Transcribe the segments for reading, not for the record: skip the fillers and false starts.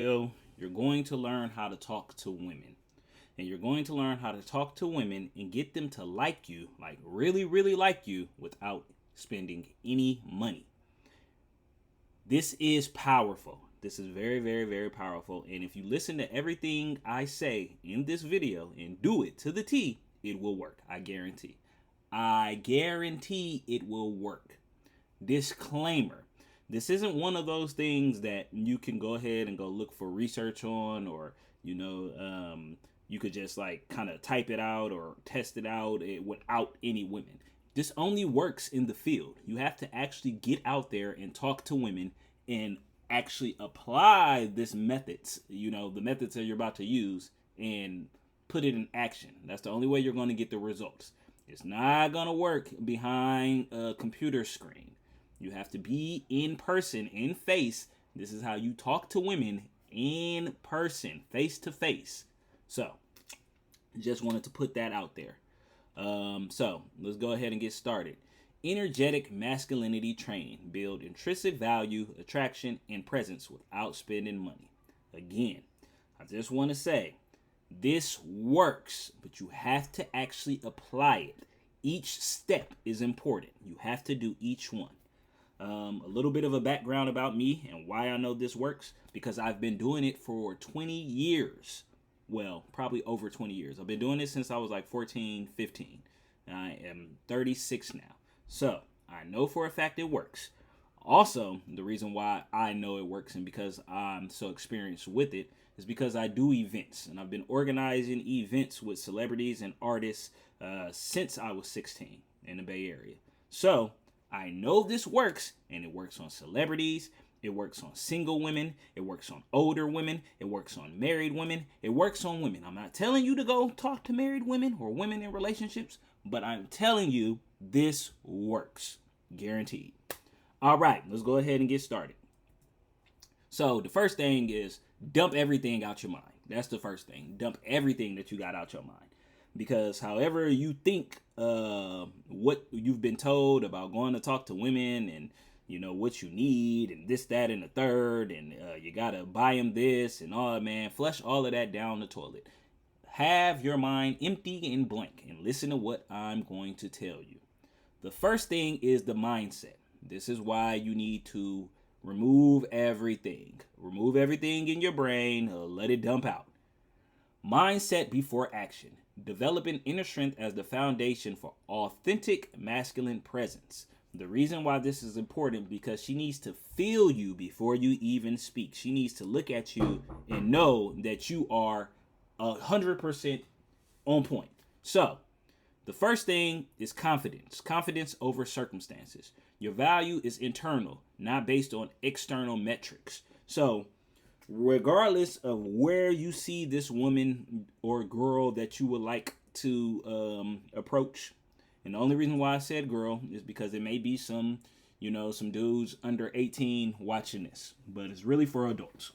You're going to learn how to talk to women. And you're going to learn how to talk to women and get them to like you, like really, really like you, without spending any money. This is powerful. This is very, very, very powerful. And if you listen to everything I say in this video and do it to the T, it will work. I guarantee. I guarantee it will work. Disclaimer: this isn't one of those things that you can go ahead and go look for research on, or you could just like kind of type it out or test it out without any women. This only works in the field. You have to actually get out there and talk to women and actually apply this methods, the methods that you're about to use, and put it in action. That's the only way you're going to get the results. It's not going to work behind a computer screen. You have to be in person, in face. This is how you talk to women in person, face to face. So, just wanted to put that out there. So, let's go ahead and get started. Energetic Masculinity Training. Build intrinsic value, attraction, and presence without spending money. Again, I just want to say, this works, but you have to actually apply it. Each step is important. You have to do each one. A little bit of a background about me and why I know this works, because I've been doing it for 20 years. Well, probably over 20 years. I've been doing it since I was like 14, 15. And I am 36 now. So I know for a fact it works. Also, the reason why I know it works and because I'm so experienced with it is because I do events. And I've been organizing events with celebrities and artists since I was 16 in the Bay Area. So I know this works, and it works on celebrities, it works on single women, it works on older women, it works on married women, it works on women. I'm not telling you to go talk to married women or women in relationships, but I'm telling you this works. Guaranteed. All right, let's go ahead and get started. So the first thing is dump everything out your mind. That's the first thing. Dump everything that you got out your mind. Because however you think what you've been told about going to talk to women and what you need and this, that, and the third, and you gotta buy them this and all, man, flush all of that down the toilet. Have your mind empty and blank and listen to what I'm going to tell you. The first thing is the mindset. This is why you need to remove everything. Remove everything in your brain. Let it dump out. Mindset before action. Developing inner strength as the foundation for authentic masculine presence. The reason why this is important because she needs to feel you before you even speak. She needs to look at you and know that you are 100% on point. So, the first thing is confidence. Confidence over circumstances. Your value is internal, not based on external metrics. So, regardless of where you see this woman or girl that you would like to approach, and the only reason why I said girl is because there may be some dudes under 18 watching this, but it's really for adults.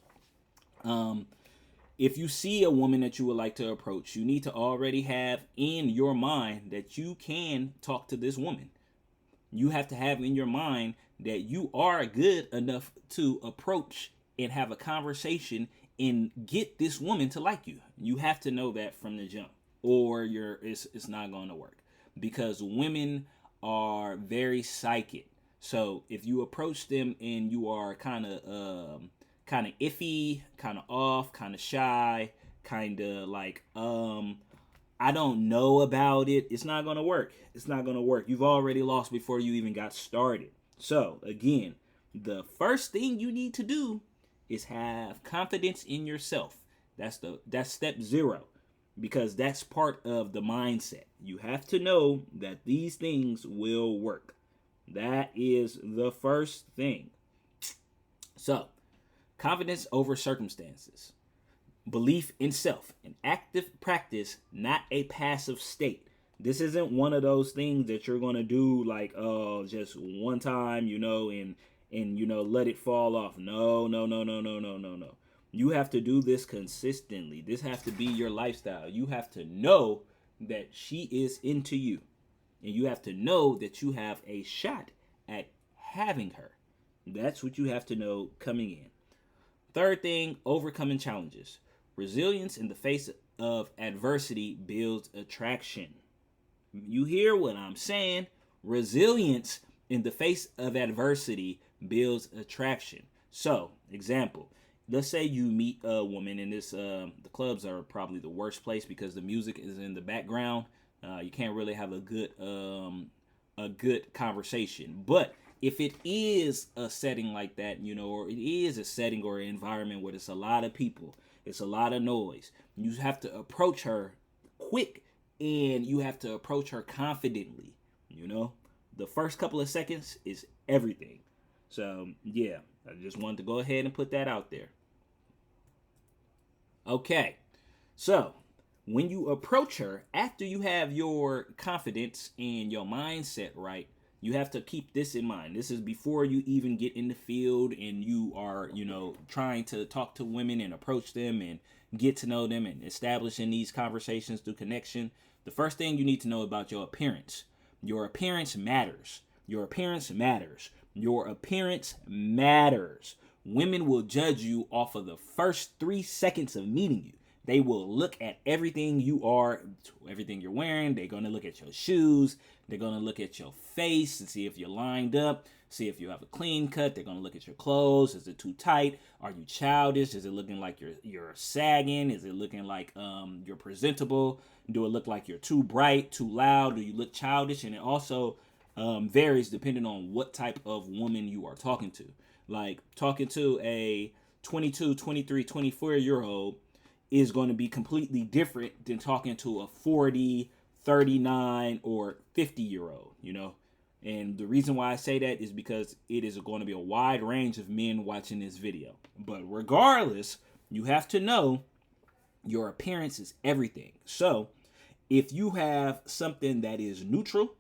If you see a woman that you would like to approach, you need to already have in your mind that you can talk to this woman. You have to have in your mind that you are good enough to approach and have a conversation and get this woman to like you. You have to know that from the jump, or it's not going to work, because women are very psychic. So if you approach them and you are kind of iffy, kind of off, kind of shy, kind of like I don't know about it, it's not going to work. It's not going to work. You've already lost before you even got started. So again, the first thing you need to do is have confidence in yourself. That's step 0, because that's part of the mindset. You have to know that these things will work. That is the first thing. So, confidence over circumstances. Belief in self, an active practice, not a passive state. This isn't one of those things that you're going to do like, just one time, and let it fall off. No. You have to do this consistently. This has to be your lifestyle. You have to know that she is into you. And you have to know that you have a shot at having her. That's what you have to know coming in. Third thing, overcoming challenges. Resilience in the face of adversity builds attraction. You hear what I'm saying? Resilience in the face of adversity builds attraction. So, example, let's say you meet a woman, and the clubs are probably the worst place because the music is in the background. You can't really have a good conversation. But if it is a setting like that, or it is a setting or an environment where there's a lot of people, it's a lot of noise, you have to approach her quick, and you have to approach her confidently. The first couple of seconds is everything. So yeah, I just wanted to go ahead and put that out there. Okay, so when you approach her, after you have your confidence and your mindset right, you have to keep this in mind. This is before you even get in the field and you are, trying to talk to women and approach them and get to know them and establishing these conversations through connection. The first thing you need to know about your appearance. Your appearance matters. Your appearance matters. Your appearance matters. Women will judge you off of the first 3 seconds of meeting you. They will look at everything you are, everything you're wearing. They're going to look at your shoes. They're going to look at your face to see if you're lined up, see if you have a clean cut. They're going to look at your clothes. Is it too tight? Are you childish? Is it looking like you're sagging? Is it looking like you're presentable? Do it look like you're too bright, too loud? Do you look childish? And it also varies depending on what type of woman you are talking to. Like talking to a 22, 23, 24-year-old is going to be completely different than talking to a 40, 39, or 50-year-old, And the reason why I say that is because it is going to be a wide range of men watching this video. But regardless, you have to know your appearance is everything. So if you have something that is neutral,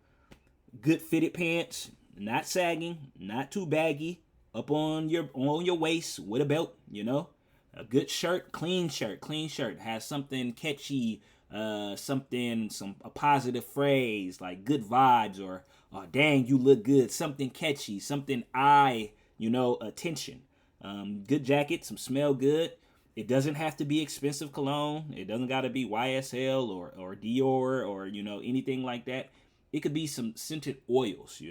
good fitted pants, not sagging, not too baggy, up on your waist with a belt, a good shirt, clean shirt, has something catchy, a positive phrase like good vibes, or oh dang, you look good, something catchy, something attention. Good jacket, some smell good. It doesn't have to be expensive cologne. It doesn't got to be YSL or Dior or anything like that. It could be some scented oils,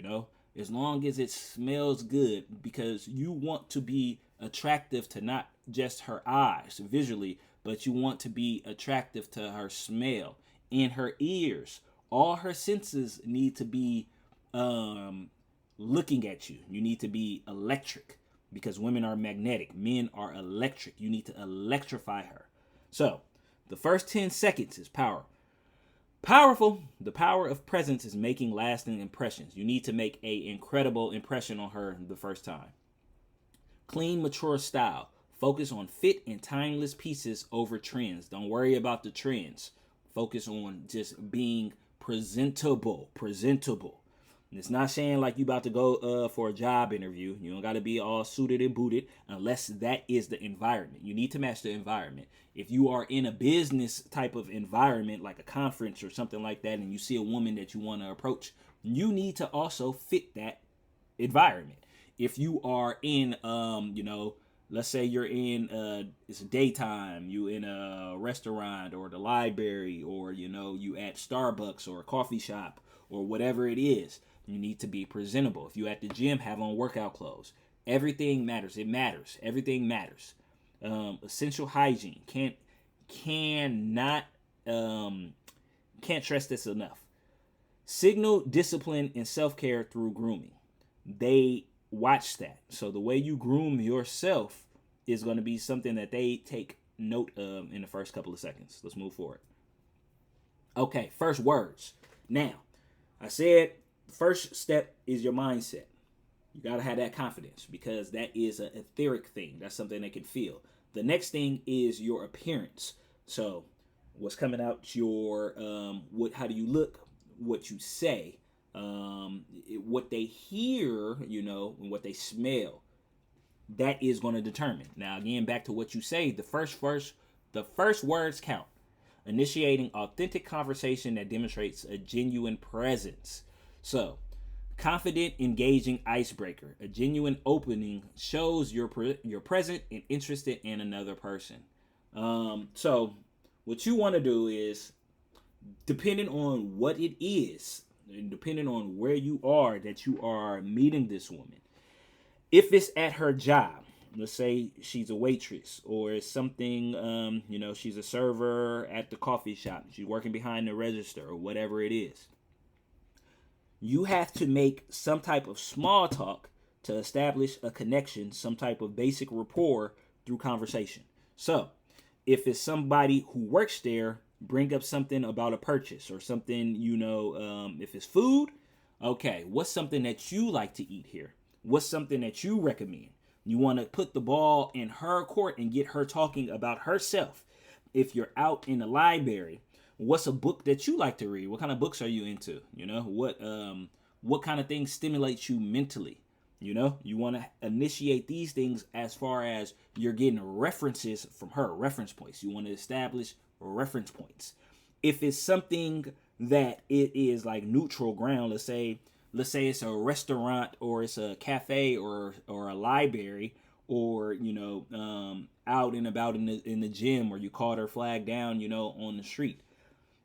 as long as it smells good, because you want to be attractive to not just her eyes visually, but you want to be attractive to her smell and her ears. All her senses need to be looking at you. You need to be electric, because women are magnetic. Men are electric. You need to electrify her. So the first 10 seconds is powerful. The power of presence is making lasting impressions. You need to make an incredible impression on her the first time. Clean, mature style. Focus on fit and timeless pieces over trends. Don't worry about the trends. Focus on just being presentable. And it's not saying like you about to go for a job interview. You don't got to be all suited and booted unless that is the environment. You need to match the environment. If you are in a business type of environment, like a conference or something like that, and you see a woman that you want to approach, you need to also fit that environment. If you are in, let's say you're in, it's daytime, you in a restaurant or the library, or, you at Starbucks or a coffee shop or whatever it is, you need to be presentable. If you at the gym, have on workout clothes. Everything matters. It matters. Everything matters. Essential hygiene. Can't stress this enough. Signal discipline and self-care through grooming. They watch that. So the way you groom yourself is going to be something that they take note of in the first couple of seconds. Let's move forward. Okay, first words. Now, I said the first step is your mindset. You got to have that confidence, because that is an etheric thing. That's something they can feel. The next thing is your appearance. So what's coming out your, how do you look, what you say, what they hear, and what they smell. That is going to determine. Now, again, back to what you say, the first words count. Initiating authentic conversation that demonstrates a genuine presence. So, Confident, engaging icebreaker. A genuine opening shows you're present and interested in another person. So what you want to do is, depending on what it is, and depending on where you are that you are meeting this woman, if it's at her job, let's say she's a waitress, or it's something, she's a server at the coffee shop, she's working behind the register, or whatever it is, you have to make some type of small talk to establish a connection, some type of basic rapport through conversation. So if it's somebody who works there, bring up something about a purchase or something, if it's food, okay, what's something that you like to eat here? What's something that you recommend? You want to put the ball in her court and get her talking about herself. If you're out in the library, what's a book that you like to read? What kind of books are you into? What kind of things stimulate you mentally? You want to initiate these things as far as you're getting references from her, reference points. You want to establish reference points. If it's something that it is like neutral ground, let's say it's a restaurant, or it's a cafe, or a library, or out and about in the gym, or you caught her flag down on the street.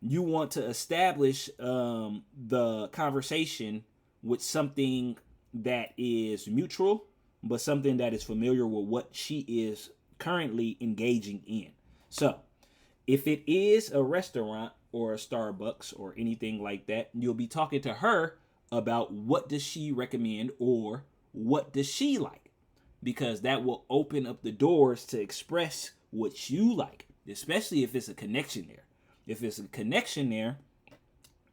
You want to establish the conversation with something that is mutual, but something that is familiar with what she is currently engaging in. So if it is a restaurant or a Starbucks or anything like that, you'll be talking to her about what does she recommend or what does she like, because that will open up the doors to express what you like, especially if it's a connection there. If it's a connection there,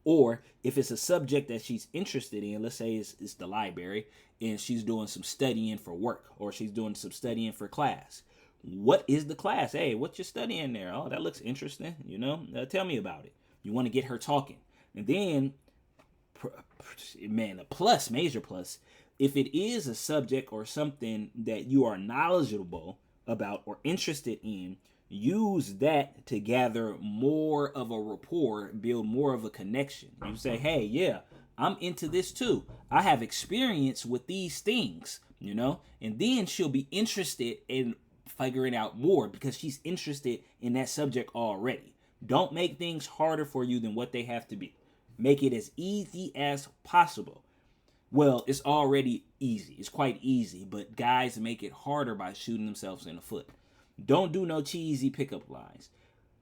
or if it's a subject that she's interested in, let's say it's the library and she's doing some studying for work, or she's doing some studying for class. What is the class? Hey, what you studying there? Oh, that looks interesting. Tell me about it. You want to get her talking. And then, man, major plus, if it is a subject or something that you are knowledgeable about or interested in, use that to gather more of a rapport, build more of a connection. You say, hey, yeah, I'm into this too. I have experience with these things, and then she'll be interested in figuring out more because she's interested in that subject already. Don't make things harder for you than what they have to be. Make it as easy as possible. Well, it's already easy. It's quite easy, but guys make it harder by shooting themselves in the foot. Don't do no cheesy pickup lines.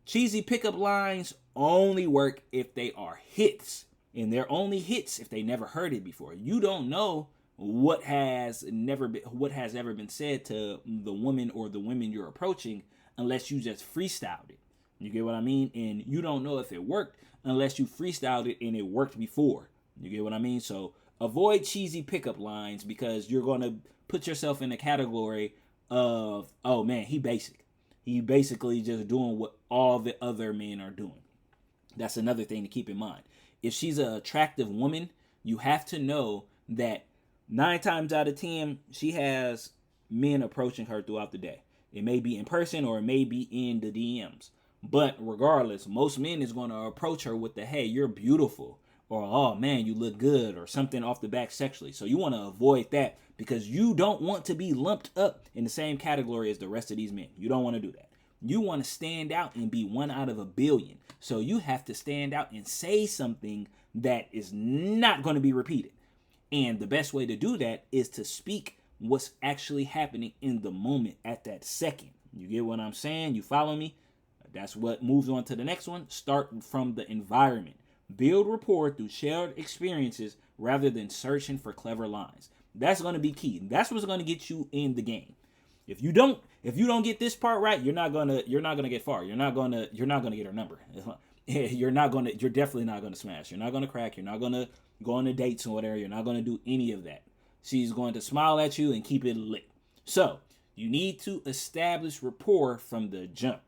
Cheesy pickup lines only work if they are hits, and they're only hits if they never heard it before. You don't know what has ever been said to the woman or the women you're approaching unless you just freestyled it. You get what I mean? And you don't know if it worked unless you freestyled it and it worked before. You get what I mean? So avoid cheesy pickup lines, because you're going to put yourself in a category of, oh man, he basic. He basically just doing what all the other men are doing. That's another thing to keep in mind. If she's an attractive woman, you have to know that 9 times out of 10, she has men approaching her throughout the day. It may be in person or it may be in the DMs. But regardless, most men is going to approach her with the, hey, you're beautiful, or, oh man, you look good, or something off the back sexually. So you want to avoid that, because you don't want to be lumped up in the same category as the rest of these men. You don't want to do that. You want to stand out and be one out of a billion. So you have to stand out and say something that is not going to be repeated. And the best way to do that is to speak what's actually happening in the moment at that second. You get what I'm saying? You follow me? That's what moves on to the next one. Start from the environment. Build rapport through shared experiences rather than searching for clever lines. That's going to be key. That's what's going to get you in the game. If you don't get this part right, you're not gonna get far. You're not gonna get her number. You're definitely not gonna smash. You're not gonna crack. You're not gonna go on the dates and whatever. You're not gonna do any of that. She's going to smile at you and keep it lit. So you need to establish rapport from the jump.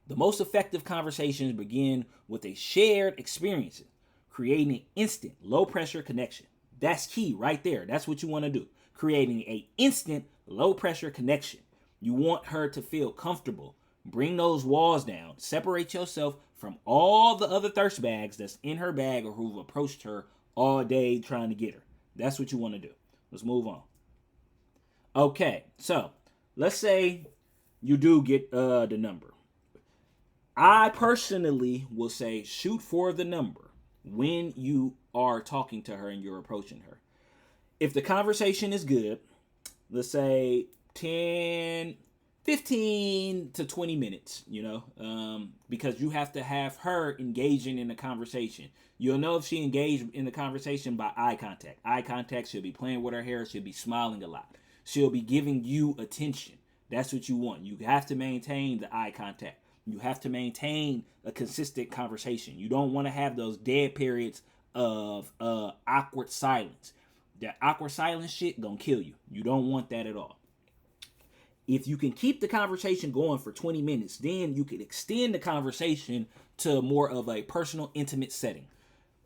The most effective conversations begin with a shared experience, creating an instant, low-pressure connection. That's key right there. That's what you want to do. Creating an instant, low-pressure connection. You want her to feel comfortable. Bring those walls down. Separate yourself from all the other thirst bags that's in her bag or who've approached her all day trying to get her. That's what you want to do. Let's move on. Okay, so let's say you do get the number. I personally will say shoot for the number when you are talking to her and you're approaching her. If the conversation is good, let's say 10, 15 to 20 minutes, because you have to have her engaging in the conversation. You'll know if she engaged in the conversation by eye contact. Eye contact, she'll be playing with her hair, she'll be smiling a lot. She'll be giving you attention. That's what you want. You have to maintain the eye contact. You have to maintain a consistent conversation. You don't want to have those dead periods of awkward silence. That awkward silence shit gonna kill you. You don't want that at all. If you can keep the conversation going for 20 minutes, then you can extend the conversation to more of a personal, intimate setting.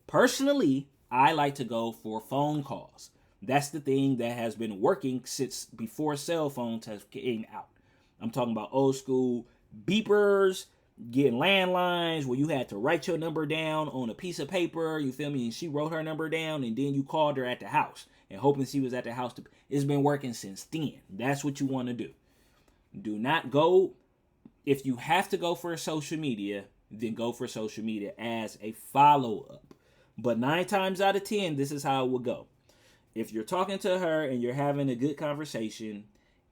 Personally, I like to go for phone calls. That's the thing that has been working since before cell phones have came out. I'm talking about old school beepers, getting landlines where you had to write your number down on a piece of paper, you feel me? And she wrote her number down and then you called her at the house and hoping she was at the house. It's been working since then. That's what you want to do. Do not go, if you have to go for social media, then go for social media as a follow-up. But 9 times out of 10, this is how it will go. If you're talking to her and you're having a good conversation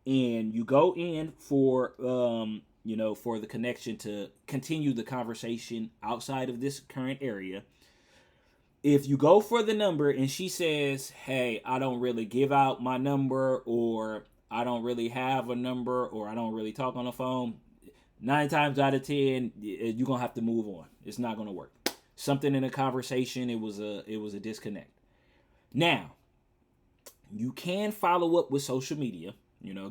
and you go in for for the connection to continue the conversation outside of this current area. If you go for the number and she says, hey, I don't really give out my number, or I don't really have a number, or I don't really talk on the phone, 9 times out of 10, you're going to have to move on. It's not going to work. Something in the conversation, it was a disconnect. Now, you can follow up with social media.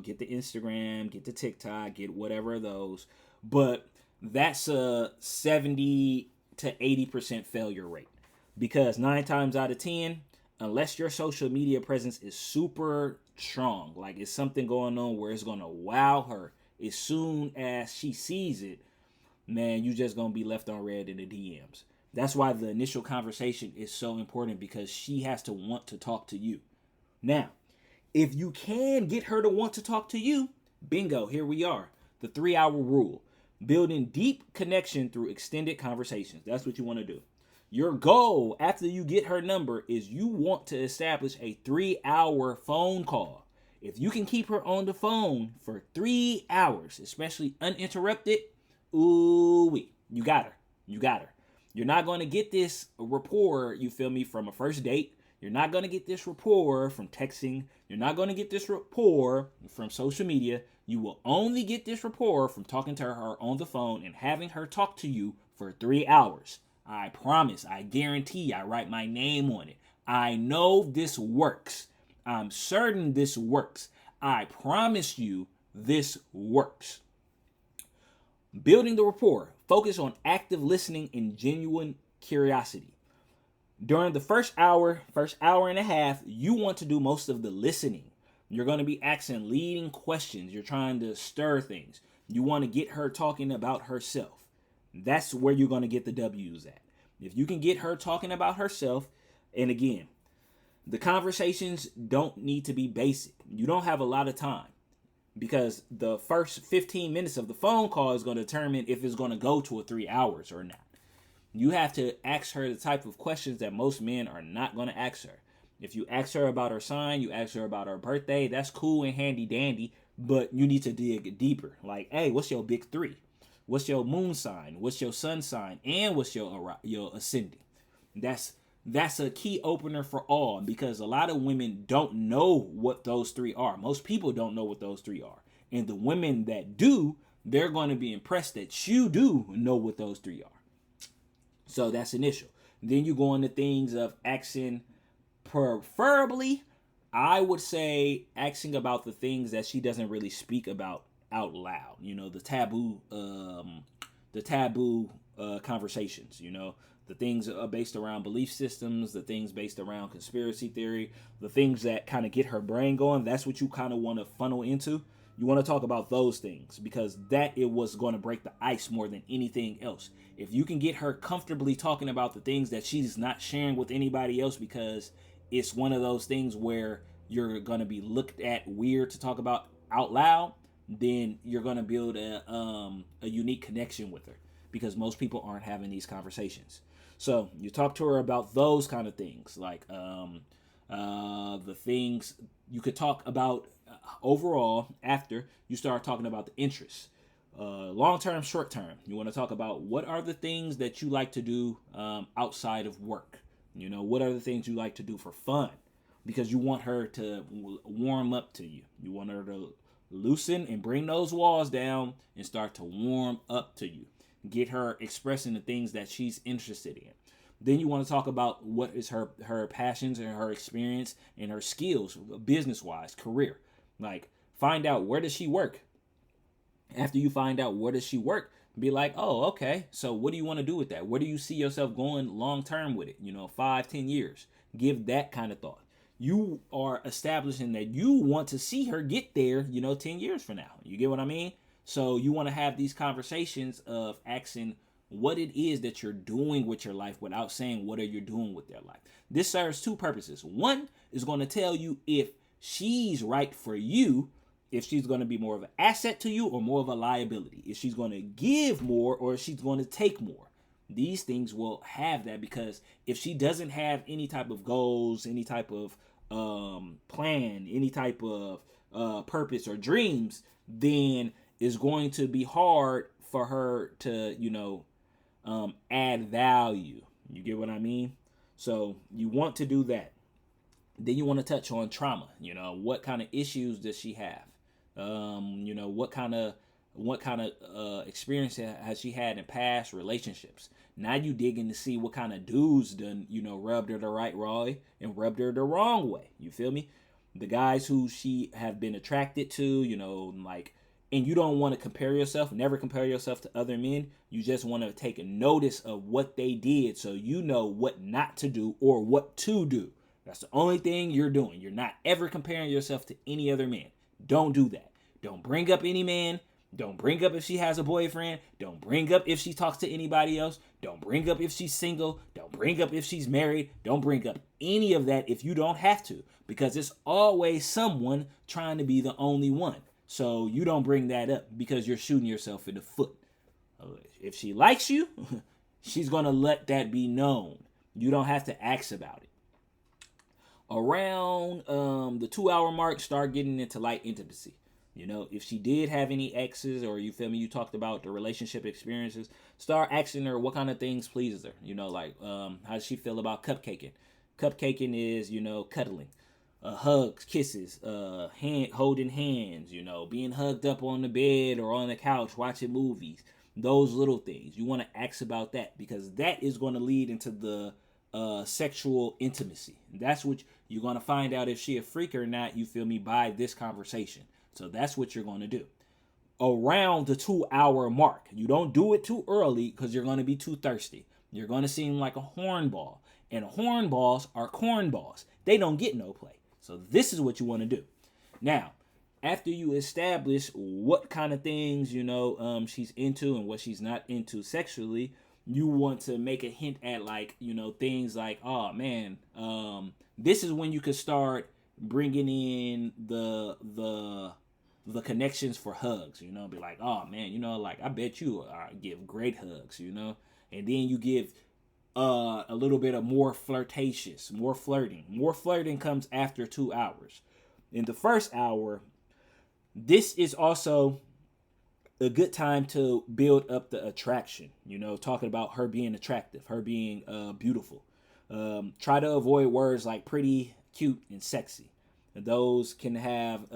Get the Instagram, get the TikTok, get whatever of those. But that's a 70 to 80% failure rate. Because 9 times out of 10, unless your social media presence is super strong, like it's something going on where it's going to wow her, as soon as she sees it, man, you just going to be left on red in the DMs. That's why the initial conversation is so important, because she has to want to talk to you. Now, if you can get her to want to talk to you, bingo, here we are. The 3-hour rule. Building deep connection through extended conversations. That's what you want to do. Your goal after you get her number is you want to establish a 3-hour phone call. If you can keep her on the phone for 3 hours, especially uninterrupted, ooh-wee, you got her. You got her. You're not going to get this rapport, you feel me, from a first date. You're not going to get this rapport from texting. You're not going to get this rapport from social media. You will only get this rapport from talking to her on the phone and having her talk to you for 3 hours. I promise. I guarantee. I write my name on it. I know this works. I'm certain this works. I promise you this works. Building the rapport. Focus on active listening and genuine curiosity. During the first hour and a half, you want to do most of the listening. You're going to be asking leading questions. You're trying to stir things. You want to get her talking about herself. That's where you're going to get the W's at. If you can get her talking about herself, and again, the conversations don't need to be basic. You don't have a lot of time, because the first 15 minutes of the phone call is going to determine if it's going to go to 3 hours or not. You have to ask her the type of questions that most men are not going to ask her. If you ask her about her sign, you ask her about her birthday, that's cool and handy dandy, but you need to dig deeper. Like, hey, what's your big 3? What's your moon sign? What's your sun sign? And what's your ascending? That's a key opener for all, because a lot of women don't know what those 3 are. Most people don't know what those 3 are. And the women that do, they're going to be impressed that you do know what those 3 are. So that's initial. Then you go into things of asking, preferably, I would say asking about the things that she doesn't really speak about out loud. The taboo conversations, the things are based around belief systems, the things based around conspiracy theory, the things that kind of get her brain going. That's what you kind of want to funnel into. You want to talk about those things because that it was going to break the ice more than anything else. If you can get her comfortably talking about the things that she's not sharing with anybody else because it's one of those things where you're going to be looked at weird to talk about out loud, then you're going to build a unique connection with her because most people aren't having these conversations. So you talk to her about those kind of things, like the things you could talk about overall after you start talking about the interests. Long term, short term. You want to talk about what are the things that you like to do outside of work. What are the things you like to do for fun? Because you want her to warm up to you. You want her to loosen and bring those walls down and start to warm up to you. Get her expressing the things that she's interested in. Then you want to talk about what is her passions and her experience and her skills, business-wise, career. Like, find out where does she work. After you find out where does she work, be like, oh, okay, so what do you want to do with that? Where do you see yourself going long-term with it? 5-10 years. Give that kind of thought. You are establishing that you want to see her get there, 10 years from now. You get what I mean? So you want to have these conversations of asking what it is that you're doing with your life without saying what are you doing with their life. This serves two purposes. One is going to tell you if she's right for you, if she's going to be more of an asset to you or more of a liability, if she's going to give more or if she's going to take more. These things will have that because if she doesn't have any type of goals, any type of plan, any type of purpose or dreams, then it's going to be hard for her to, add value. You get what I mean? So you want to do that. Then you want to touch on trauma. What kind of issues does she have? What kind of experience has she had in past relationships? Now you digging to see what kind of dudes done, rubbed her the right way and rubbed her the wrong way. You feel me? The guys who she have been attracted to, and you don't want to compare yourself, never compare yourself to other men. You just want to take a notice of what they did so you know what not to do or what to do. That's the only thing you're doing. You're not ever comparing yourself to any other man. Don't do that. Don't bring up any man. Don't bring up if she has a boyfriend. Don't bring up if she talks to anybody else. Don't bring up if she's single. Don't bring up if she's married. Don't bring up any of that if you don't have to, because it's always someone trying to be the only one. So you don't bring that up because you're shooting yourself in the foot. If she likes you, she's going to let that be known. You don't have to ask about it. Around the 2-hour mark, start getting into light intimacy. If she did have any exes or you feel me, you talked about the relationship experiences, start asking her what kind of things pleases her. How does she feel about cupcaking? Cupcaking is, cuddling. Hugs, kisses, holding hands, being hugged up on the bed or on the couch, watching movies, those little things. You want to ask about that because that is going to lead into the sexual intimacy. That's what you're going to find out if she a freak or not, you feel me, by this conversation. So that's what you're going to do. Around the 2-hour mark, you don't do it too early because you're going to be too thirsty. You're going to seem like a hornball. And hornballs are cornballs. They don't get no play. So this is what you want to do. Now, after you establish what kind of things, she's into and what she's not into sexually, you want to make a hint at things like, oh man, this is when you could start bringing in the connections for hugs, be like, oh man, I bet you give great hugs, and then you give a little bit of more flirtatious, more flirting. More flirting comes after 2 hours. In the first hour, this is also a good time to build up the attraction, talking about her being attractive, her being beautiful. Try to avoid words like pretty, cute, and sexy. Those can have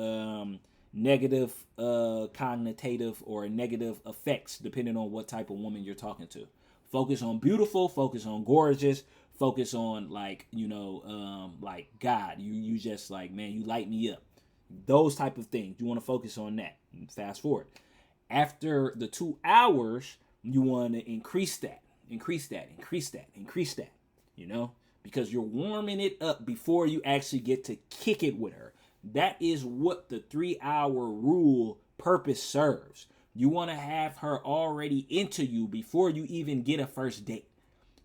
negative connotative or negative effects depending on what type of woman you're talking to. Focus on beautiful, focus on gorgeous, focus on God. You just man, you light me up. Those type of things. You want to focus on that. Fast forward. After the 2 hours, you want to increase that, because you're warming it up before you actually get to kick it with her. That is what the 3-hour rule purpose serves. You want to have her already into you before you even get a first date.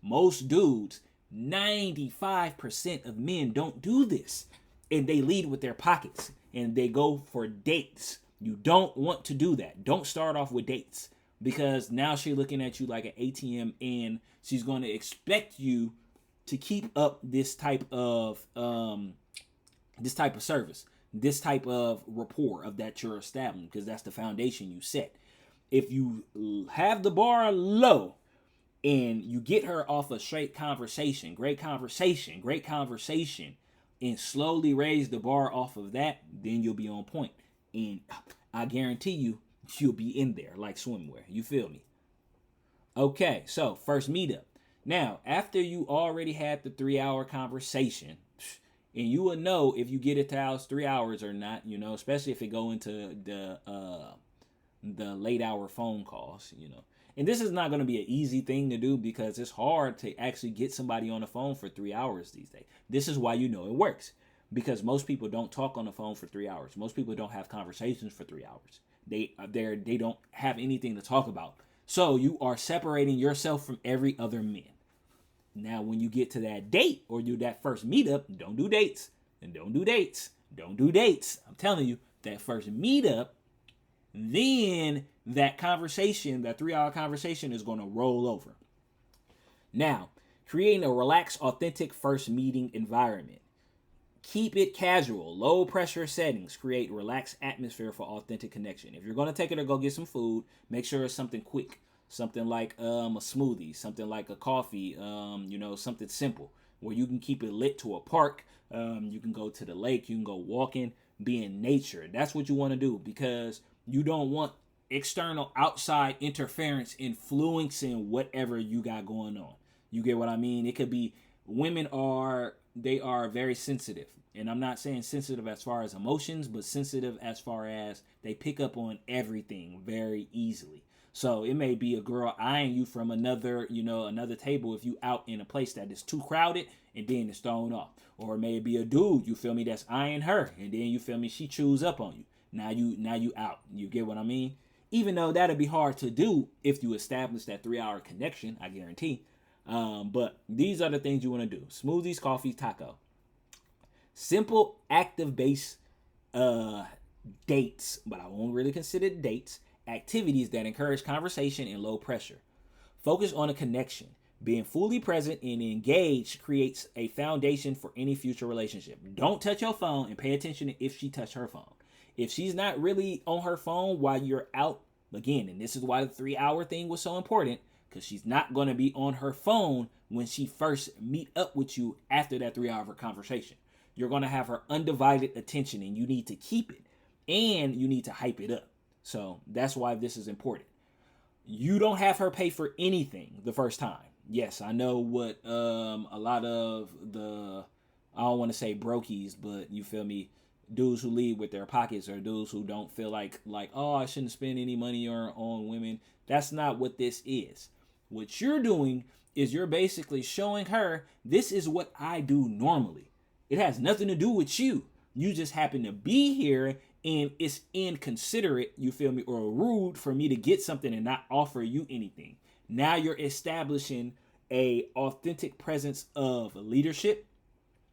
Most dudes, 95% of men don't do this. And they lead with their pockets and they go for dates. You don't want to do that. Don't start off with dates, because now she's looking at you like an ATM and she's going to expect you to keep up this type of service, this type of rapport of that you're establishing, because that's the foundation you set. If you have the bar low and you get her off a straight conversation, great conversation, and slowly raise the bar off of that, then you'll be on point. And I guarantee you'll be in there like swimwear. You feel me? Okay, so first meetup. Now, after you already had the 3-hour conversation, and you will know if you get it to house 3 hours or not, especially if it go into the late hour phone calls, And this is not going to be an easy thing to do, because it's hard to actually get somebody on the phone for 3 hours these days. This is why it works, because most people don't talk on the phone for 3 hours. Most people don't have conversations for 3 hours. They don't have anything to talk about. So you are separating yourself from every other man. Now, when you get to that date or that first meetup, don't do dates. And don't do dates. Don't do dates. I'm telling you, that first meetup, then that conversation, that 3-hour conversation, is going to roll over. Now, creating a relaxed, authentic first meeting environment. Keep it casual, low pressure settings. Create relaxed atmosphere for authentic connection. If you're going to take her to go get some food, make sure it's something quick. Something like a smoothie, something like a coffee, something simple where you can keep it lit, to a park. You can go to the lake, you can go walking, be in nature. That's what you want to do, because you don't want external outside interference influencing whatever you got going on. You get what I mean? It could be, women are very sensitive. And I'm not saying sensitive as far as emotions, but sensitive as far as they pick up on everything very easily. So it may be a girl eyeing you from another table if you out in a place that is too crowded, and then it's thrown off. Or it may be a dude, you feel me, that's eyeing her, and then you feel me, she chews up on you. Now you out. You get what I mean? Even though that'd be hard to do if you establish that 3-hour connection, I guarantee. But these are the things you want to do. Smoothies, coffee, taco. Simple active-based dates, but I won't really consider dates. Activities that encourage conversation and low pressure. Focus on a connection. Being fully present and engaged creates a foundation for any future relationship. Don't touch your phone, and pay attention if she touched her phone. If she's not really on her phone while you're out, again, and this is why the 3-hour thing was so important, because she's not going to be on her phone when she first meet up with you after that 3-hour conversation. You're going to have her undivided attention, and you need to keep it, and you need to hype it up. So that's why this is important. You don't have her pay for anything the first time. Yes, I know what a lot of the, I don't want to say brokies, but you feel me, dudes who lead with their pockets, or dudes who don't feel like, oh, I shouldn't spend any money on women. That's not what this is. What you're doing is you're basically showing her, this is what I do normally. It has nothing to do with you. You just happen to be here, and it's inconsiderate, you feel me, or rude for me to get something and not offer you anything. Now you're establishing a authentic presence of leadership.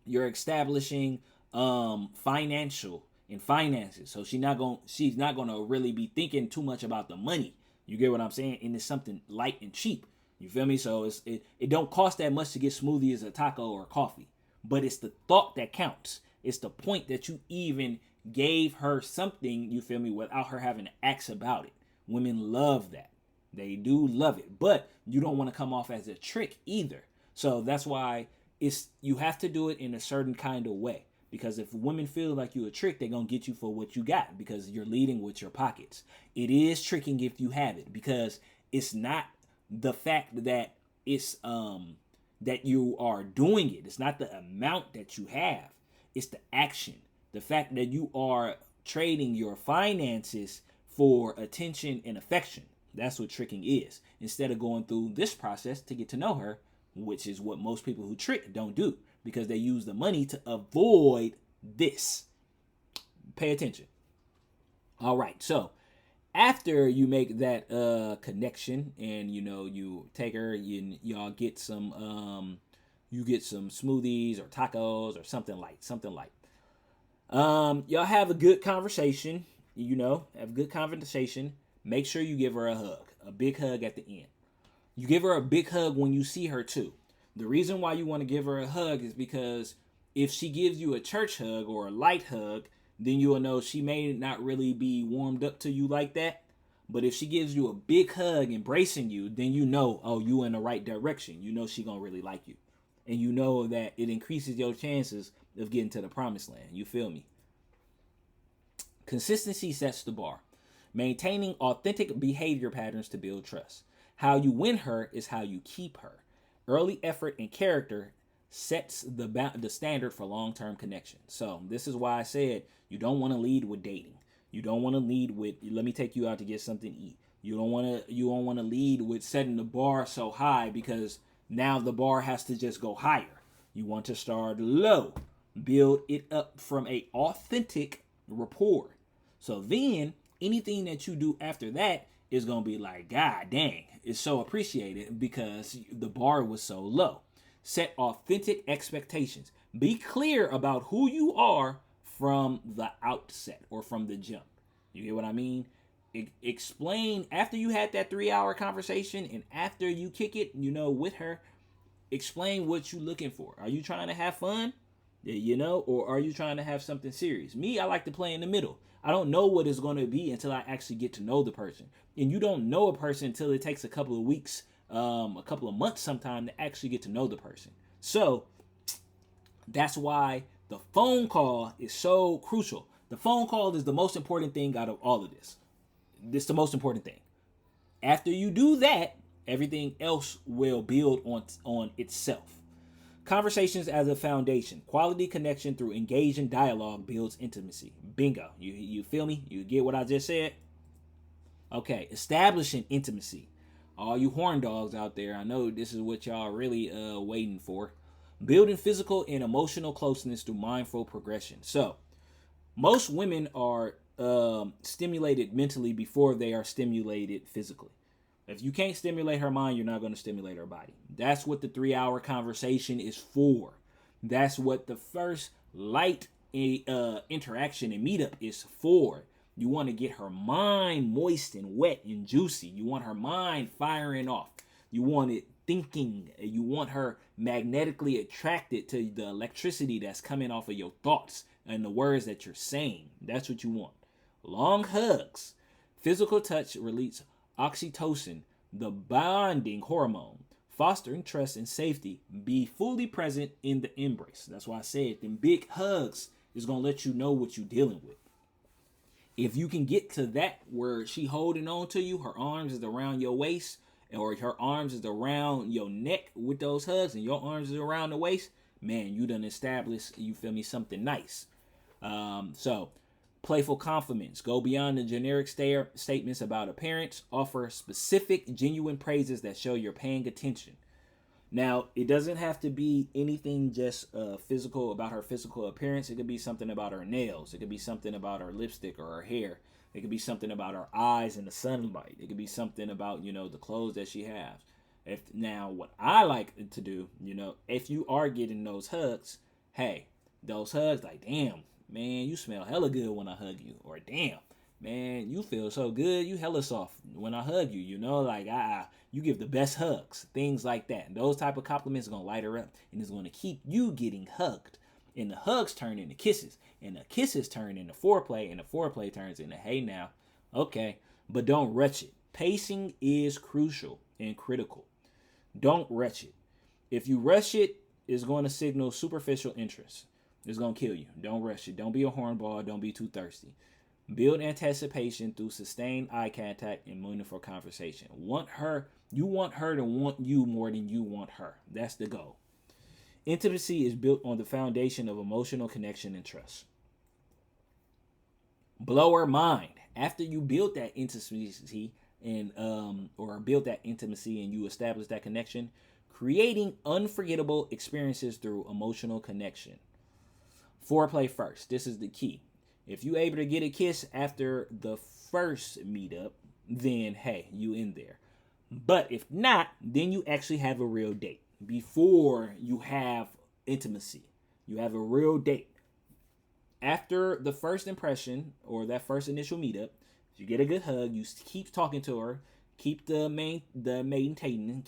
You're establishing financial and finances. So she's not gonna really be thinking too much about the money. You get what I'm saying? And it's something light and cheap. You feel me? So it don't cost that much to get smoothies, a taco, or coffee. But it's the thought that counts. It's the point that you even gave her something, you feel me, without her having to ask about it. Women love that. They do love it. But you don't want to come off as a trick either. So that's why you have to do it in a certain kind of way. Because if women feel like you a trick, they're going to get you for what you got, because you're leading with your pockets. It is tricking if you have it, because it's not the fact that it's that you are doing it. It's not the amount that you have. It's the action. The fact that you are trading your finances for attention and affection. That's what tricking is. Instead of going through this process to get to know her, which is what most people who trick don't do, because they use the money to avoid this. Pay attention. All right, so after you make that connection, and you take her, y'all get some you get some smoothies or tacos or something light. Y'all have a good conversation. Have a good conversation. Make sure you give her a hug, a big hug at the end. You give her a big hug when you see her too. The reason why you want to give her a hug is because if she gives you a church hug or a light hug, then you'll know she may not really be warmed up to you like that. But if she gives you a big hug, embracing you, then oh, you in the right direction. She gonna really like you. And that it increases your chances of getting to the promised land. You feel me? Consistency sets the bar. Maintaining authentic behavior patterns to build trust. How you win her is how you keep her. Early effort and character sets the standard for long-term connection. So this is why I said you don't want to lead with dating. You don't want to lead with, let me take you out to get something to eat. You don't want to lead with setting the bar so high, because now the bar has to just go higher. You want to start low. Build it up from a authentic rapport. So then anything that you do after that is going to be like, God dang, it's so appreciated because the bar was so low. Set authentic expectations. Be clear about who you are from the outset or from the jump. You get what I mean? Explain after you had that 3-hour conversation and after you kick it, with her, explain what you're looking for. Are you trying to have fun? Or are you trying to have something serious? Me, I like to play in the middle. I don't know what it's going to be until I actually get to know the person. And you don't know a person until it takes a couple of weeks, a couple of months sometime to actually get to know the person. So that's why the phone call is so crucial. The phone call is the most important thing out of all of this. This is the most important thing. After you do that, everything else will build on itself. Conversations as a foundation. Quality connection through engaging dialogue builds intimacy. Bingo. You feel me? You get what I just said? Okay. Establishing intimacy. All you horn dogs out there, I know this is what y'all really waiting for. Building physical and emotional closeness through mindful progression. So, most women are stimulated mentally before they are stimulated physically. If you can't stimulate her mind, you're not going to stimulate her body. That's what the 3-hour conversation is for. That's what the first light interaction and meetup is for. You want to get her mind moist and wet and juicy. You want her mind firing off. You want it thinking. You want her magnetically attracted to the electricity that's coming off of your thoughts and the words that you're saying. That's what you want. Long hugs. Physical touch releases oxytocin, the bonding hormone, fostering trust and safety. Be fully present in the embrace. That's why I said them big hugs is going to let you know what you're dealing with. If you can get to that where she holding on to you, her arms is around your waist, or her arms is around your neck with those hugs, and your arms is around the waist, man, you done established, you feel me, something nice. So playful compliments. Go beyond the generic statements about appearance. Offer specific, genuine praises that show you're paying attention. Now, it doesn't have to be anything just physical about her physical appearance. It could be something about her nails. It could be something about her lipstick or her hair. It could be something about her eyes in the sunlight. It could be something about, the clothes that she has. Now, what I like to do, if you are getting those hugs, hey, those hugs, like, damn, man, you smell hella good when I hug you. Or damn, man, you feel so good. You hella soft when I hug you. You give the best hugs. Things like that. Those type of compliments are going to light her up. And it's going to keep you getting hugged. And the hugs turn into kisses. And the kisses turn into foreplay. And the foreplay turns into, hey now, okay. But don't rush it. Pacing is crucial and critical. Don't rush it. If you rush it, it's going to signal superficial interest. It's going to kill you. Don't rush it. Don't be a hornball. Don't be too thirsty. Build anticipation through sustained eye contact and meaningful conversation. You want her to want you more than you want her. That's the goal. Intimacy is built on the foundation of emotional connection and trust. Blow her mind. After you build that intimacy or build that intimacy and you establish that connection, creating unforgettable experiences through emotional connection. Foreplay first. This is the key. If you able to get a kiss after the first meetup, then hey, you in there. But if not, then you actually have a real date before you have intimacy. You have a real date. After the first impression or that first initial meetup, you get a good hug, you keep talking to her, keep maintaining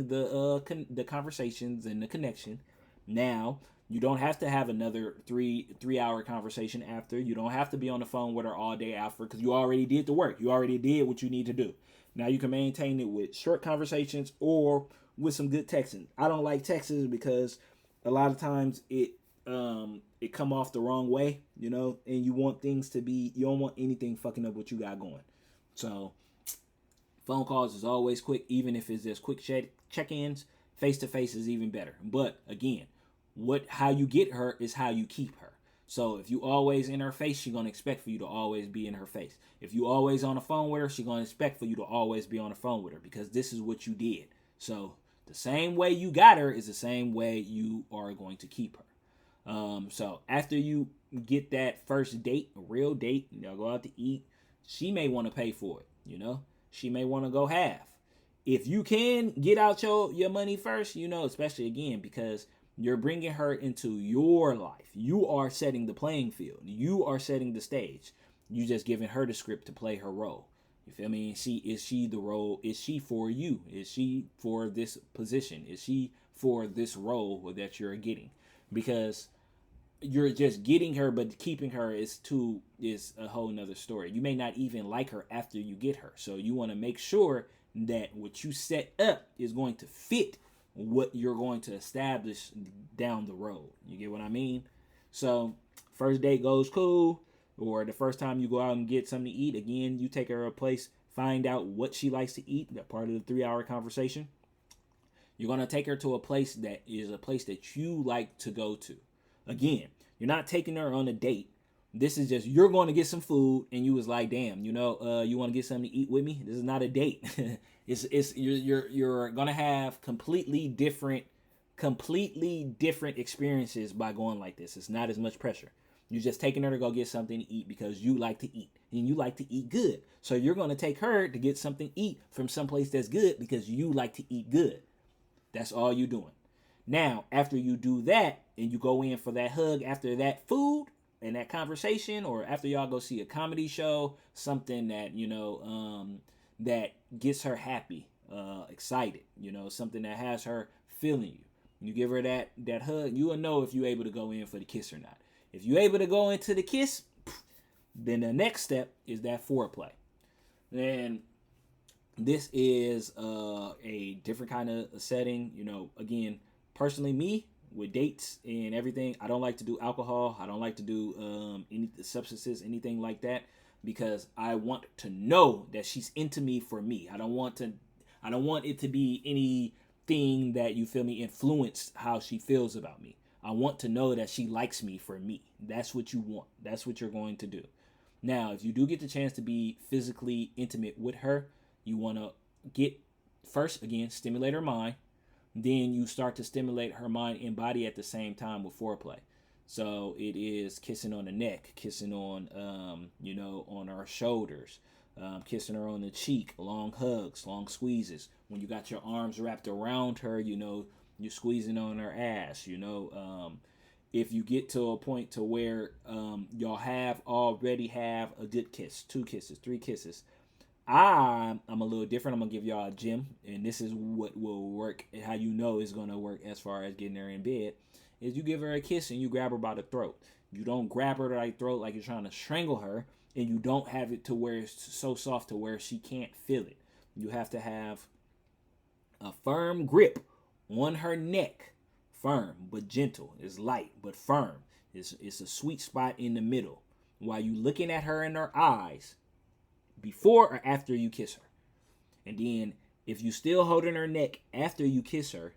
the conversations and the connection. Now, you don't have to have another three-hour conversation after. You don't have to be on the phone with her all day after, because you already did the work. You already did what you need to do. Now you can maintain it with short conversations or with some good texting. I don't like texting because a lot of times it come off the wrong way, you know, and you don't want anything fucking up what you got going. So phone calls is always quick, even if it's just quick check-ins. Face-to-face is even better. But again, how you get her is how you keep her. So if you always in her face, she's going to expect for you to always be in her face. If you always on the phone with her, she's going to expect for you to always be on the phone with her, because this is what you did. So the same way you got her is the same way you are going to keep her. So after you get that first date, a real date, y'all go out to eat, she may want to pay for it, you know? She may want to go half. If you can get out your money first, you know, especially again, because you're bringing her into your life. You are setting the playing field. You are setting the stage. You just giving her the script to play her role. You feel me? Is she the role? Is she for you? Is she for this position? Is she for this role that you're getting? Because you're just getting her, but keeping her is a whole nother story. You may not even like her after you get her. So you want to make sure that what you set up is going to fit what you're going to establish down the road. You get what I mean? So first date goes cool, or the first time you go out and get something to eat, again, you take her a place, find out what she likes to eat. That part of the 3-hour conversation. You're going to take her to a place that is a place that you like to go to. Again, you're not taking her on a date. This is just, you're going to get some food, and you was like, damn, you know, you want to get something to eat with me? This is not a date. You're gonna have completely different experiences by going like this. It's not as much pressure. You're just taking her to go get something to eat because you like to eat, and you like to eat good. So you're gonna take her to get something to eat from someplace that's good because you like to eat good. That's all you're doing. Now, after you do that and you go in for that hug after that food and that conversation, or after y'all go see a comedy show, something that, you know, that gets her happy, excited, you know, something that has her feeling you. You give her that hug, you will know if you're able to go in for the kiss or not. If you're able to go into the kiss, then the next step is that foreplay. And this is a different kind of setting. You know, again, personally, me, with dates and everything, I don't like to do alcohol. I don't like to do any substances, anything like that, because I want to know that she's into me for me. I don't want it to be anything that, you feel me, influence how she feels about me. I want to know that she likes me for me. That's what you want. That's what you're going to do. Now, if you do get the chance to be physically intimate with her, you want to get, first, again, stimulate her mind. Then you start to stimulate her mind and body at the same time with foreplay. So it is kissing on the neck, kissing on, on her shoulders, kissing her on the cheek, long hugs, long squeezes. When you got your arms wrapped around her, you know, you're squeezing on her ass, you know. If you get to a point to where y'all already have a good kiss, 2 kisses, 3 kisses, I'm a little different. I'm going to give y'all a gem, and this is what will work, and how you know it's going to work as far as getting her in bed, is you give her a kiss and you grab her by the throat. You don't grab her by the throat like you're trying to strangle her, and you don't have it to where it's so soft to where she can't feel it. You have to have a firm grip on her neck. Firm but gentle. It's light but firm. It's a sweet spot in the middle. While you looking at her in her eyes, before or after you kiss her. And then if you still holding her neck after you kiss her,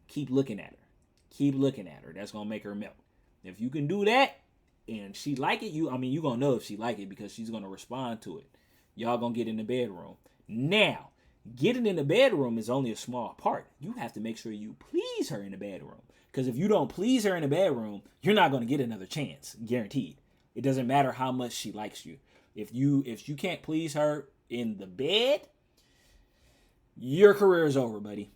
keep looking at her. Keep looking at her. That's going to make her melt. If you can do that and she like it, you're going to know if she like it, because she's going to respond to it. Y'all going to get in the bedroom. Now, getting in the bedroom is only a small part. You have to make sure you please her in the bedroom. Because if you don't please her in the bedroom, you're not going to get another chance, guaranteed. It doesn't matter how much she likes you. If you can't please her in the bed, your career is over, buddy.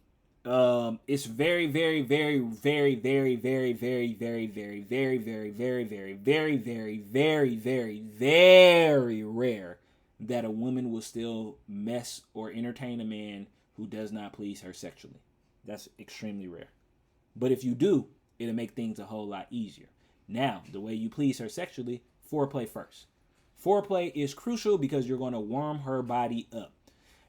It's very, very, very, very, very, very, very, very, very, very, very, very, very, very, very, very, very, very rare that a woman will still mess or entertain a man who does not please her sexually. That's extremely rare. But if you do, it'll make things a whole lot easier. Now, the way you please her sexually, foreplay first. Foreplay is crucial because you're going to warm her body up.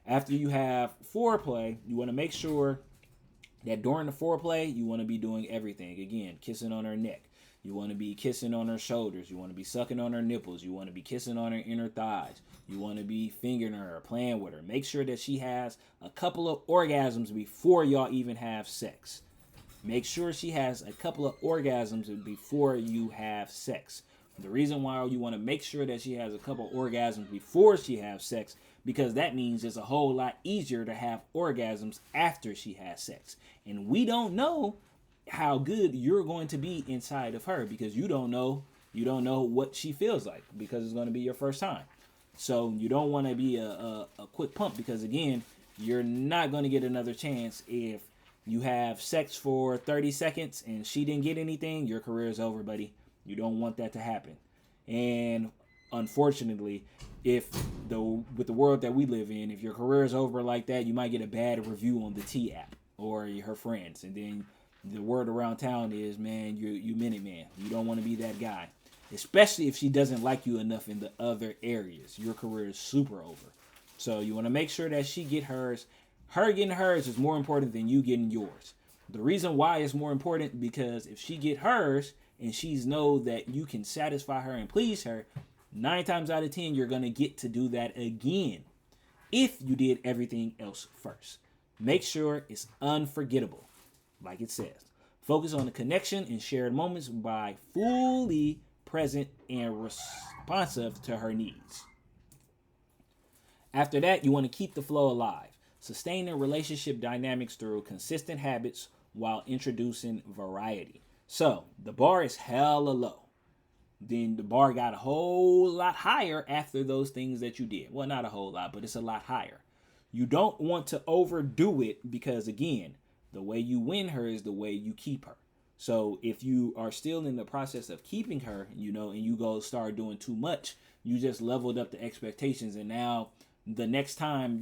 After you have foreplay, you want to make sure that during the foreplay, you want to be doing everything. Again, kissing on her neck. You want to be kissing on her shoulders. You want to be sucking on her nipples. You want to be kissing on her inner thighs. You want to be fingering her, playing with her. Make sure that she has a couple of orgasms before y'all even have sex. Make sure she has a couple of orgasms before you have sex. The reason why you want to make sure that she has a couple of orgasms before she has sex, because that means it's a whole lot easier to have orgasms after she has sex. And we don't know how good you're going to be inside of her because you don't know what she feels like because it's going to be your first time. So you don't want to be a quick pump because, again, you're not going to get another chance if you have sex for 30 seconds and she didn't get anything. Your career is over, buddy. You don't want that to happen. And unfortunately, with the world that we live in, if your career is over like that, you might get a bad review on the T app or her friends. And then the word around town is, man, you minute man. You don't want to be that guy. Especially if she doesn't like you enough in the other areas. Your career is super over. So you want to make sure that she get hers. Her getting hers is more important than you getting yours. The reason why it's more important because if she get hers and she's know that you can satisfy her and please her, 9 times out of 10, you're going to get to do that again if you did everything else first. Make sure it's unforgettable, like it says. Focus on the connection and shared moments by fully present and responsive to her needs. After that, you want to keep the flow alive. Sustain the relationship dynamics through consistent habits while introducing variety. So, the bar is hella low. Then the bar got a whole lot higher after those things that you did. Well, not a whole lot, but it's a lot higher. You don't want to overdo it because, again, the way you win her is the way you keep her. So if you are still in the process of keeping her, and you go start doing too much, you just leveled up the expectations. And now the next time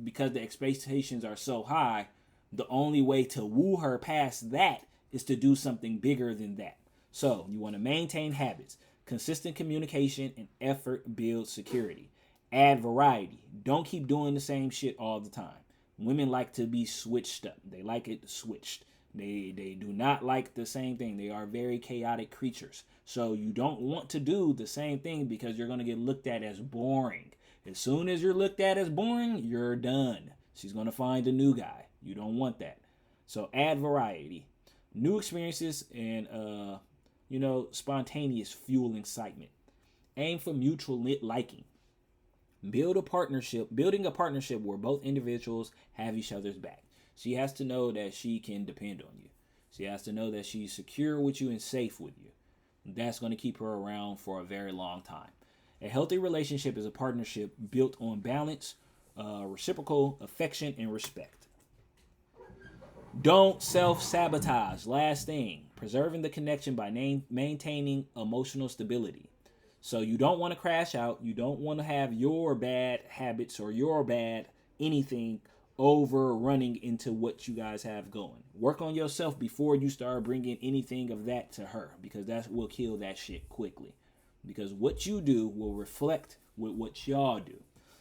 because the expectations are so high, the only way to woo her past that is to do something bigger than that. So you want to maintain habits. Consistent communication and effort build security. Add variety. Don't keep doing the same shit all the time. Women like to be switched up. They like it switched. They do not like the same thing. They are very chaotic creatures. So you don't want to do the same thing because you're going to get looked at as boring. As soon as you're looked at as boring, you're done. She's going to find a new guy. You don't want that. So add variety. New experiences and, spontaneous fuel excitement. Aim for mutual liking. Building a partnership where both individuals have each other's back. She has to know that she can depend on you. She has to know that she's secure with you and safe with you. That's going to keep her around for a very long time. A healthy relationship is a partnership built on balance, reciprocal affection, and respect. Don't self-sabotage. Last thing, preserving the connection by maintaining emotional stability. So you don't want to crash out. You don't want to have your bad habits or your bad anything overrunning into what you guys have going. Work on yourself before you start bringing anything of that to her, because that will kill that shit quickly. Because what you do will reflect with what y'all do.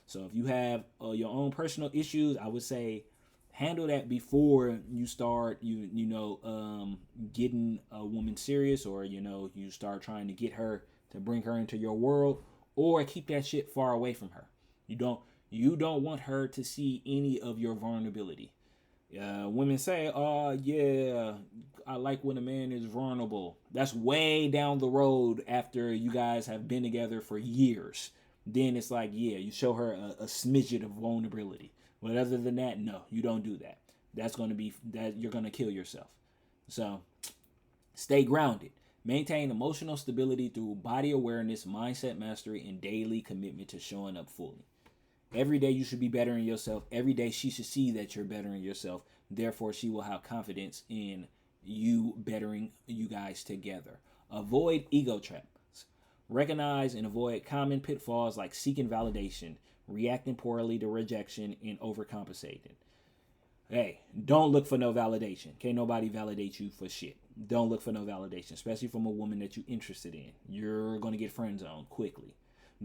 So if you have your own personal issues, I would say handle that before you start getting a woman serious, or you start trying to get her to bring her into your world, or keep that shit far away from her. You don't want her to see any of your vulnerability. Women say, "Oh yeah, I like when a man is vulnerable." That's way down the road after you guys have been together for years. Then it's like, yeah, you show her a smidget of vulnerability. But other than that, no, you don't do that. That's going to be that you're going to kill yourself. So Stay grounded. Maintain emotional stability through body awareness, mindset mastery, and daily commitment to showing up fully. Every day you should be bettering yourself. Every day she should see that you're bettering yourself. Therefore, she will have confidence in you bettering you guys together. Avoid ego traps. Recognize and avoid common pitfalls like seeking validation, reacting poorly to rejection, and overcompensating. Hey, don't look for no validation. Can't nobody validate you for shit. Don't look for no validation, especially from a woman that you're interested in. You're going to get friend zoned quickly.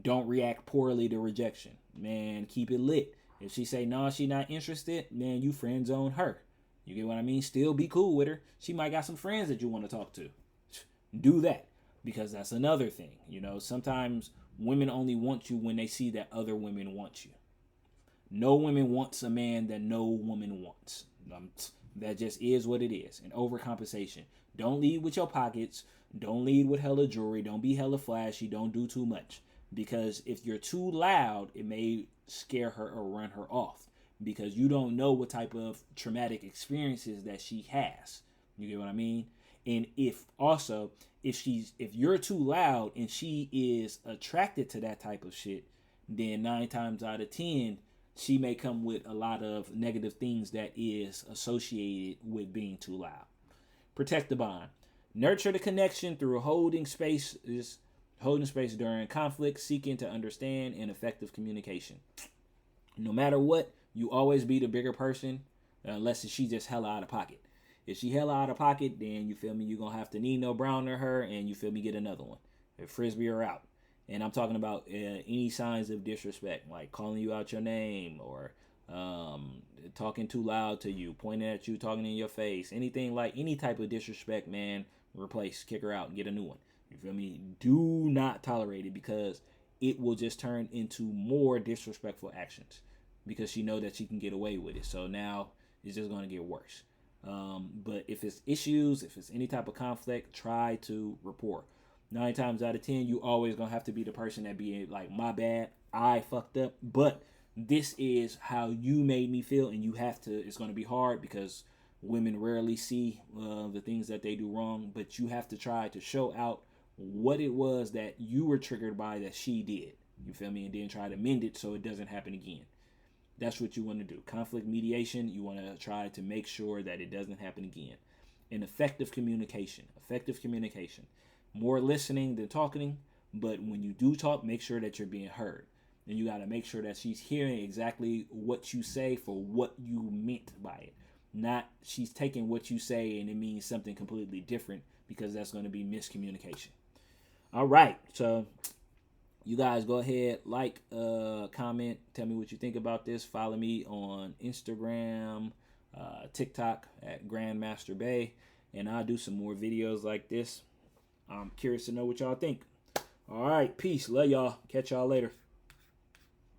Don't react poorly to rejection. Man, keep it lit. If she say, no, she not interested, man, you friend zone her. You get what I mean? Still be cool with her. She might got some friends that you want to talk to. Do that, because that's another thing. You know, sometimes women only want you when they see that other women want you. No woman wants a man that no woman wants. That just is what it is. And overcompensation. Don't lead with your pockets. Don't lead with hella jewelry. Don't be hella flashy. Don't do too much. Because if you're too loud, it may scare her or run her off. Because you don't know what type of traumatic experiences that she has. You get what I mean? And if you're too loud and she is attracted to that type of shit, then 9 times out of 10, she may come with a lot of negative things that is associated with being too loud. Protect the bond. Nurture the connection through holding space during conflict, seeking to understand, and effective communication. No matter what, you always be the bigger person, unless she just hella out of pocket. If she hella out of pocket, then you feel me, you're going to have to Nino Browner her, and you feel me, get another one. If Frisbee are out. And I'm talking about any signs of disrespect, like calling you out your name or talking too loud to you, pointing at you, talking in your face, anything like any type of disrespect, man, replace, kick her out, and get a new one. You feel me? Do not tolerate it, because it will just turn into more disrespectful actions, because she know that she can get away with it. So now it's just going to get worse. But if it's issues, if it's any type of conflict, try to report. 9 times out of 10, you always gonna have to be the person that be like, my bad, I fucked up, but this is how you made me feel, and you have to. It's gonna be hard because women rarely see the things that they do wrong, but you have to try to show out what it was that you were triggered by that she did. You feel me? And then try to mend it so it doesn't happen again. That's what you want to do. Conflict mediation, you want to try to make sure that it doesn't happen again. And effective communication. More listening than talking, but when you do talk, make sure that you're being heard. And you got to make sure that she's hearing exactly what you say for what you meant by it. Not she's taking what you say and it means something completely different, because that's going to be miscommunication. All right, so you guys go ahead, like, comment, tell me what you think about this. Follow me on Instagram, TikTok at Grandmaster Bay, and I'll do some more videos like this. I'm curious to know what y'all think. All right, peace. Love y'all. Catch y'all later.